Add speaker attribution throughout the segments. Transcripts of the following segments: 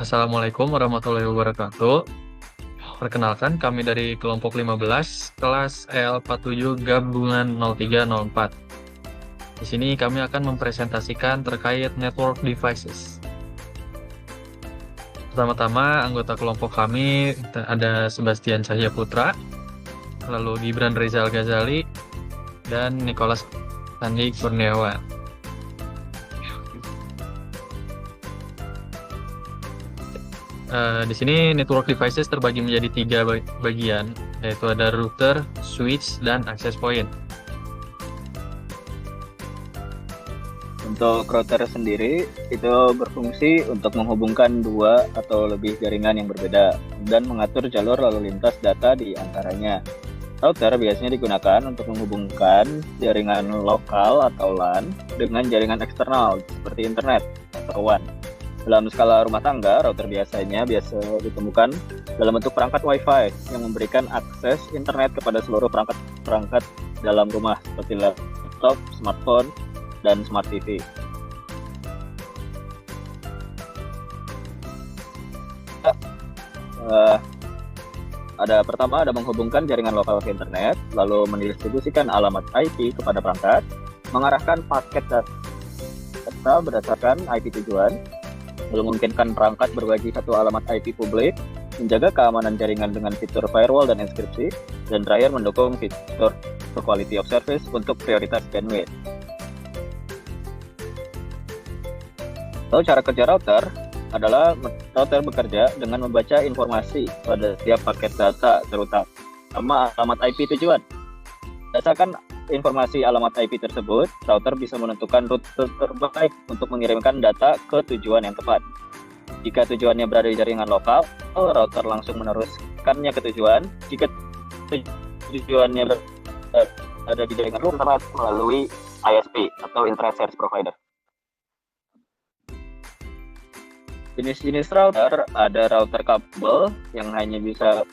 Speaker 1: Assalamualaikum warahmatullahi wabarakatuh. Perkenalkan, kami dari kelompok 15, kelas L47 gabungan 0304. Di sini kami akan mempresentasikan terkait network devices. Pertama-tama, anggota kelompok kami ada Sebastian Cahya Putra, lalu Gibran Rizal Ghazali, dan Nicholas Sandi Kurniawan. Di sini network devices terbagi menjadi 3 bagian, yaitu ada router, switch, dan access point.
Speaker 2: Untuk router sendiri itu berfungsi untuk menghubungkan dua atau lebih jaringan yang berbeda dan mengatur jalur lalu lintas data di antaranya. Router biasanya digunakan untuk menghubungkan jaringan lokal atau LAN dengan jaringan eksternal seperti internet atau WAN. Dalam skala rumah tangga, router biasa ditemukan dalam bentuk perangkat Wi-Fi yang memberikan akses internet kepada seluruh perangkat dalam rumah seperti laptop, smartphone, dan smart TV. Pertama ada menghubungkan jaringan lokal ke internet, lalu mendistribusikan alamat IP kepada perangkat, mengarahkan paket data berdasarkan IP tujuan, lalu memungkinkan perangkat berbagi satu alamat IP publik, menjaga keamanan jaringan dengan fitur firewall dan enkripsi, dan terakhir mendukung fitur quality of service untuk prioritas bandwidth. Lalu cara kerja router adalah router bekerja dengan membaca informasi pada setiap paket data, terutama alamat IP tujuan. Berdasarkan informasi alamat IP tersebut, router bisa menentukan rute terbaik untuk mengirimkan data ke tujuan yang tepat. Jika tujuannya berada di jaringan lokal, router langsung meneruskannya ke tujuan. Jika tujuannya berada di jaringan luar, melalui ISP atau Internet Service Provider. Jenis-jenis router, ada router kabel yang hanya bisa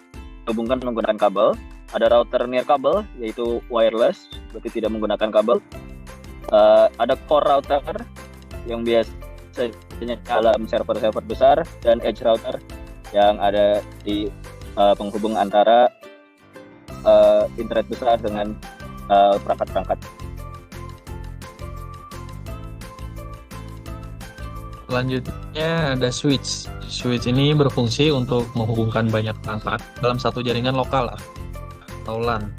Speaker 2: dihubungkan menggunakan kabel. Ada router nirkabel, yaitu wireless, berarti tidak menggunakan kabel. Ada core router yang biasanya dalam server-server besar, dan edge router yang ada di penghubung antara internet besar dengan perangkat-perangkat.
Speaker 1: Selanjutnya ada switch. Switch ini berfungsi untuk menghubungkan banyak perangkat dalam satu jaringan lokal atau LAN.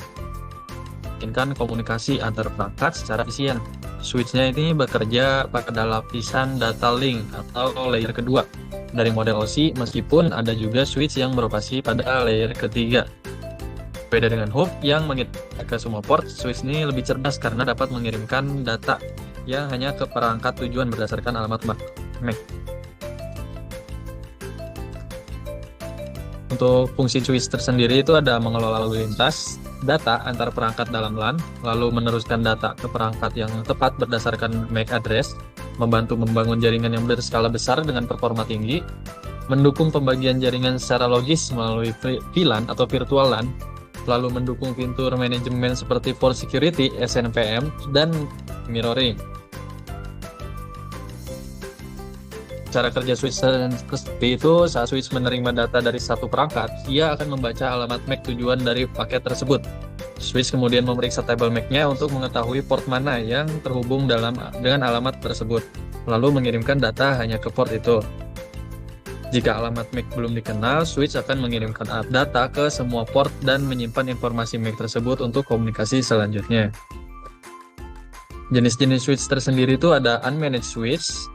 Speaker 1: Memungkinkan komunikasi antar perangkat secara efisien. Switch-nya ini bekerja pada lapisan data link atau layer kedua dari model OSI, meskipun ada juga switch yang beroperasi pada layer ketiga. Beda dengan hub yang mengirimkan ke semua port, switch ini lebih cerdas karena dapat mengirimkan data yang hanya ke perangkat tujuan berdasarkan alamat MAC. Untuk fungsi switch tersendiri itu ada mengelola lalu lintas data antar perangkat dalam LAN, lalu meneruskan data ke perangkat yang tepat berdasarkan MAC address, membantu membangun jaringan yang berskala besar dengan performa tinggi, mendukung pembagian jaringan secara logis melalui VLAN atau virtual LAN, lalu mendukung fitur manajemen seperti for security, SNVM, dan mirroring. Cara kerja switch seperti itu, saat switch menerima data dari satu perangkat, ia akan membaca alamat MAC tujuan dari paket tersebut. Switch kemudian memeriksa tabel MAC-nya untuk mengetahui port mana yang terhubung dengan alamat tersebut, lalu mengirimkan data hanya ke port itu. Jika alamat MAC belum dikenal, switch akan mengirimkan data ke semua port dan menyimpan informasi MAC tersebut untuk komunikasi selanjutnya. Jenis-jenis switch tersendiri itu ada unmanaged switch,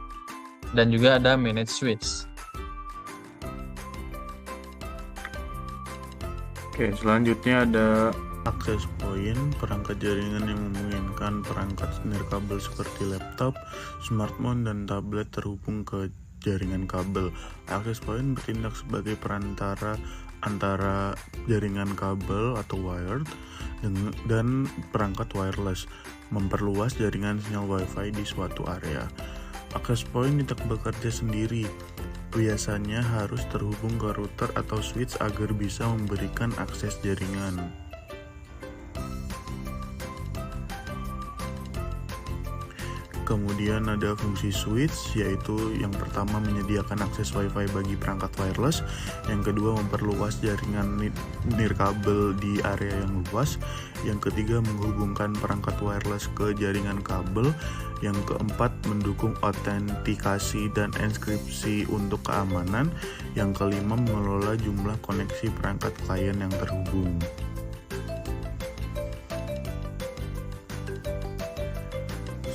Speaker 1: dan juga ada managed switch.
Speaker 3: Oke, selanjutnya ada access point, perangkat jaringan yang memungkinkan perangkat nirkabel seperti laptop, smartphone, dan tablet terhubung ke jaringan kabel. Access point bertindak sebagai perantara antara jaringan kabel atau wired dan perangkat wireless, memperluas jaringan sinyal Wi-Fi di suatu area. Access point tidak bekerja sendiri, biasanya harus terhubung ke router atau switch agar bisa memberikan akses jaringan. Kemudian ada fungsi switch, yaitu yang pertama menyediakan akses Wi-Fi bagi perangkat wireless, yang kedua memperluas jaringan nirkabel di area yang luas, yang ketiga menghubungkan perangkat wireless ke jaringan kabel, yang keempat mendukung autentikasi dan enkripsi untuk keamanan, yang kelima mengelola jumlah koneksi perangkat klien yang terhubung.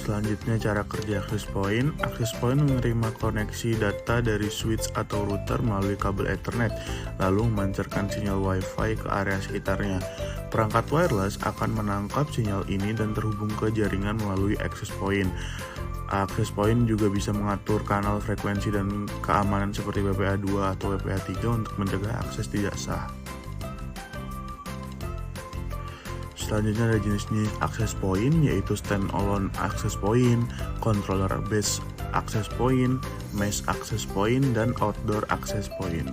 Speaker 3: Selanjutnya cara kerja access point. Access point menerima koneksi data dari switch atau router melalui kabel Ethernet, lalu memancarkan sinyal Wi-Fi ke area sekitarnya. Perangkat wireless akan menangkap sinyal ini dan terhubung ke jaringan melalui access point. Access point juga bisa mengatur kanal, frekuensi, dan keamanan seperti WPA2 atau WPA3 untuk mencegah akses tidak sah. Selanjutnya ada jenis-jenis access point, yaitu standalone access point, controller based access point, mesh access point, dan outdoor access point.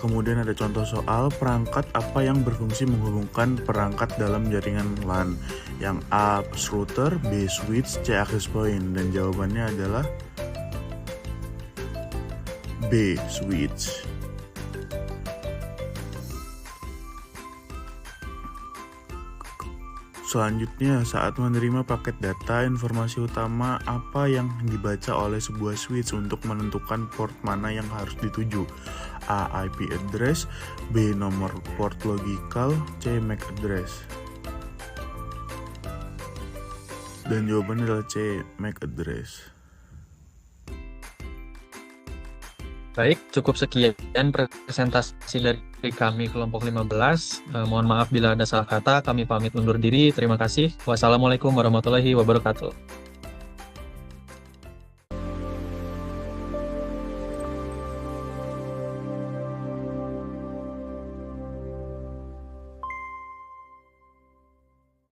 Speaker 3: Kemudian ada contoh soal perangkat apa yang berfungsi menghubungkan perangkat dalam jaringan LAN. Yang A router, B switch, C access point, dan jawabannya adalah B switch. Selanjutnya, saat menerima paket data, informasi utama apa yang dibaca oleh sebuah switch untuk menentukan port mana yang harus dituju? A. IP address, B. Nomor port logical, C. MAC address. Dan jawabannya adalah C. MAC address.
Speaker 1: Baik, cukup sekian presentasi dari kami kelompok 15. Mohon maaf bila ada salah kata, kami pamit undur diri. Terima kasih. Wassalamualaikum warahmatullahi wabarakatuh.